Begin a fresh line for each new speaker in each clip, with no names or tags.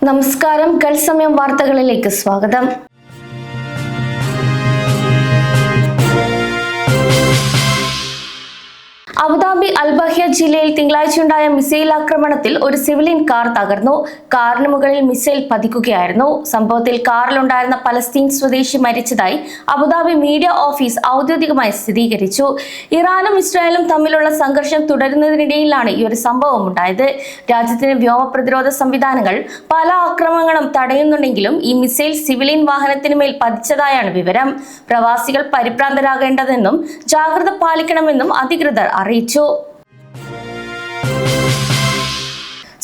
നമസ്കാരം. തത്സമയം വാർത്തകളിലേക്ക് സ്വാഗതം. അബുദാബി അൽബഹ്യ ജില്ലയിൽ തിങ്കളാഴ്ചയുണ്ടായ മിസൈൽ ആക്രമണത്തിൽ ഒരു സിവിലിയൻ കാർ തകർന്നു. കാറിന് മുകളിൽ മിസൈൽ പതിക്കുകയായിരുന്നു. സംഭവത്തിൽ കാറിലുണ്ടായിരുന്ന പലസ്തീൻ സ്വദേശി മരിച്ചതായി അബുദാബി മീഡിയ ഓഫീസ് ഔദ്യോഗികമായി സ്ഥിരീകരിച്ചു. ഇറാനും ഇസ്രായേലും തമ്മിലുള്ള സംഘർഷം തുടരുന്നതിനിടയിലാണ് ഈ ഒരു സംഭവം ഉണ്ടായത്. രാജ്യത്തിന്റെ വ്യോമ പ്രതിരോധ സംവിധാനങ്ങൾ പല ആക്രമണങ്ങളും തടയുന്നുണ്ടെങ്കിലും ഈ മിസൈൽ സിവിലിയൻ വാഹനത്തിന് മേൽ പതിച്ചതായാണ് വിവരം. പ്രവാസികൾ പരിഭ്രാന്തരാകേണ്ടതെന്നും ജാഗ്രത പാലിക്കണമെന്നും അധികൃതർ അറിയിച്ചു.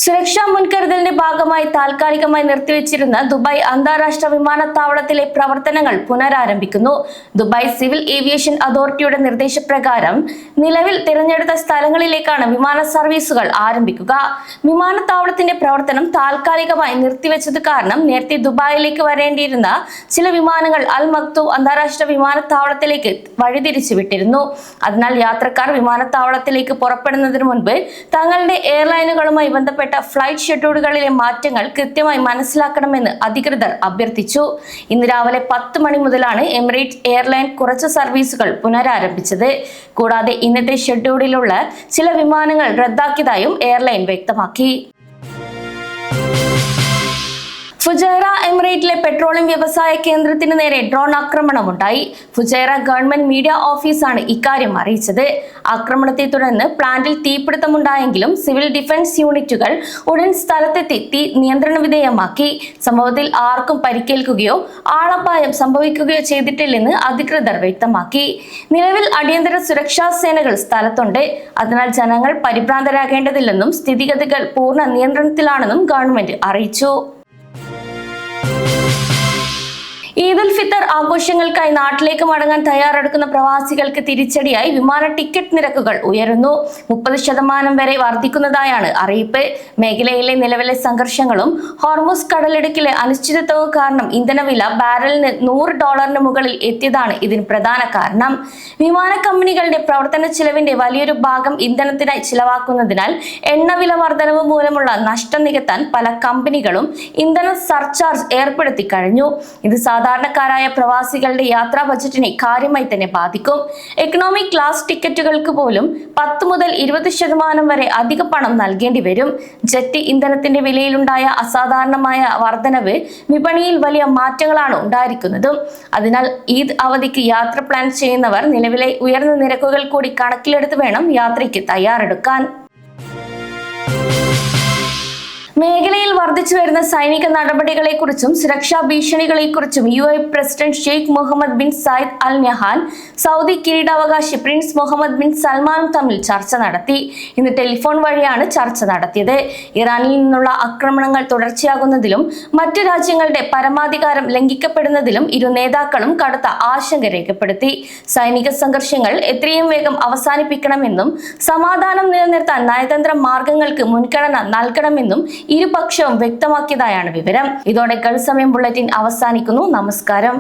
സുരക്ഷാ മുൻകരുതലിന്റെ ഭാഗമായി താൽക്കാലികമായി നിർത്തിവെച്ചിരുന്ന ദുബായ് അന്താരാഷ്ട്ര വിമാനത്താവളത്തിലെ പ്രവർത്തനങ്ങൾ പുനരാരംഭിക്കുന്നു. ദുബായ് സിവിൽ ഏവിയേഷൻ അതോറിറ്റിയുടെ നിർദ്ദേശപ്രകാരം നിലവിൽ തിരഞ്ഞെടുത്ത സ്ഥലങ്ങളിലേക്കാണ് വിമാന സർവീസുകൾ ആരംഭിക്കുക. വിമാനത്താവളത്തിന്റെ പ്രവർത്തനം താൽക്കാലികമായി നിർത്തിവെച്ചത് കാരണം നേരത്തെ ദുബായിലേക്ക് വരേണ്ടിയിരുന്ന ചില വിമാനങ്ങൾ അൽ മക്തൂം അന്താരാഷ്ട്ര വിമാനത്താവളത്തിലേക്ക് വഴിതിരിച്ചു വിട്ടിരുന്നു. അതിനാൽ യാത്രക്കാർ വിമാനത്താവളത്തിലേക്ക് പുറപ്പെടുന്നതിന് മുൻപ് തങ്ങളുടെ എയർലൈനുകളുമായി ബന്ധപ്പെട്ട ഫ്ലൈറ്റ് ഷെഡ്യൂളുകളിലെ മാറ്റങ്ങൾ കൃത്യമായി മനസ്സിലാക്കണമെന്ന് അധികൃതർ അഭ്യർത്ഥിച്ചു. ഇന്ന് രാവിലെ 10 മണി മുതലാണ് എമിറേറ്റ്സ് എയർലൈൻ കുറച്ച് സർവീസുകൾ പുനരാരംഭിച്ചത്. കൂടാതെ ഇന്നത്തെ ഷെഡ്യൂളിലുള്ള ചില വിമാനങ്ങൾ റദ്ദാക്കിയതായും എയർലൈൻ വ്യക്തമാക്കി. ഫുജൈറ എമിറേറ്റിലെ പെട്രോളിയം വ്യവസായ കേന്ദ്രത്തിന് നേരെ ഡ്രോൺ ആക്രമണമുണ്ടായി. ഫുജൈറ ഗവൺമെന്റ് മീഡിയ ഓഫീസാണ് ഇക്കാര്യം അറിയിച്ചത്. ആക്രമണത്തെ തുടർന്ന് പ്ലാന്റിൽ തീപിടുത്തമുണ്ടായെങ്കിലും സിവിൽ ഡിഫൻസ് യൂണിറ്റുകൾ ഉടൻ സ്ഥലത്തെത്തി തീ നിയന്ത്രണ വിധേയമാക്കി. സംഭവത്തിൽ ആർക്കും പരിക്കേൽക്കുകയോ ആളപായം സംഭവിക്കുകയോ ചെയ്തിട്ടില്ലെന്ന് അധികൃതർ വ്യക്തമാക്കി. നിലവിൽ അടിയന്തര സുരക്ഷാ സേനകൾ സ്ഥലത്തുണ്ട്. അതിനാൽ ജനങ്ങൾ പരിഭ്രാന്തരാകേണ്ടതില്ലെന്നും സ്ഥിതിഗതികൾ പൂർണ്ണ നിയന്ത്രണത്തിലാണെന്നും ഗവൺമെന്റ് അറിയിച്ചു. ഈദ് ഉൽ ഫിത്തർ ആഘോഷങ്ങൾക്കായി നാട്ടിലേക്ക് മടങ്ങാൻ തയ്യാറെടുക്കുന്ന പ്രവാസികൾക്ക് തിരിച്ചടിയായി വിമാന ടിക്കറ്റ് നിരക്കുകൾ ഉയരുന്നു. 30% വരെ വർദ്ധിക്കുന്നതായാണ് അറിയിപ്പ്. മേഖലയിലെ നിലവിലെ സംഘർഷങ്ങളും ഹോർമുസ് കടലിടുക്കിലെ അനിശ്ചിതത്വവും കാരണം ഇന്ധനവില ബാരലിന് $100 മുകളിൽ എത്തിയതാണ് ഇതിന് പ്രധാന കാരണം. വിമാന കമ്പനികളുടെ പ്രവർത്തന ചെലവിന്റെ വലിയൊരു ഭാഗം ഇന്ധനത്തിനായി ചിലവാക്കുന്നതിനാൽ എണ്ണവില വർധനവ് മൂലമുള്ള നഷ്ടം നികത്താൻ പല കമ്പനികളും ഇന്ധന സർചാർജ് ഏർപ്പെടുത്തി കഴിഞ്ഞു. ഇത് സാധാരണക്കാരായ പ്രവാസികളുടെ യാത്രാ ബജറ്റിനെ കാര്യമായി തന്നെ ബാധിക്കും. എക്കണോമിക് ക്ലാസ് ടിക്കറ്റുകൾക്ക് പോലും 10 മുതൽ 20% വരെ അധിക പണം നൽകേണ്ടി വരും. ജെറ്റ് ഇന്ധനത്തിന്റെ വിലയിലുണ്ടായ അസാധാരണമായ വർധനവ് വിപണിയിൽ വലിയ മാറ്റങ്ങളാണ് ഉണ്ടായിരിക്കുന്നതും. അതിനാൽ ഈദ് അവധിക്ക് യാത്ര പ്ലാൻ ചെയ്യുന്നവർ നിലവിലെ ഉയർന്ന നിരക്കുകൾ കൂടി കണക്കിലെടുത്ത് വേണം യാത്രയ്ക്ക് തയ്യാറെടുക്കാൻ. മേഖലയിൽ വർദ്ധിച്ചു വരുന്ന സൈനിക നടപടികളെക്കുറിച്ചും സുരക്ഷാ ഭീഷണികളെക്കുറിച്ചും UAE president Sheikh Mohamed bin Zayed Al Nahyan Saudi കിരീടാവകാശി പ്രിൻസ് മുഹമ്മദ് ബിൻ സൽമാനും തമ്മിൽ ചർച്ച നടത്തി. ഇന്ന് ടെലിഫോൺ വഴിയാണ് ചർച്ച നടത്തിയത്. ഇറാനിൽ നിന്നുള്ള ആക്രമണങ്ങൾ തുടർച്ചയാകുന്നതിലും മറ്റു രാജ്യങ്ങളുടെ പരമാധികാരം ലംഘിക്കപ്പെടുന്നതിലും ഇരു നേതാക്കളും കടുത്ത ആശങ്ക രേഖപ്പെടുത്തി. സൈനിക സംഘർഷങ്ങൾ എത്രയും വേഗം അവസാനിപ്പിക്കണമെന്നും സമാധാനം നിലനിർത്താൻ നയതന്ത്ര മാർഗങ്ങൾക്ക് മുൻഗണന നൽകണമെന്നും ഇരുപക്ഷവും വ്യക്തമാക്കിയതായാണ് വിവരം. ഇതോടെ തത്സമയം ബുള്ളറ്റിൻ അവസാനിക്കുന്നു. നമസ്കാരം.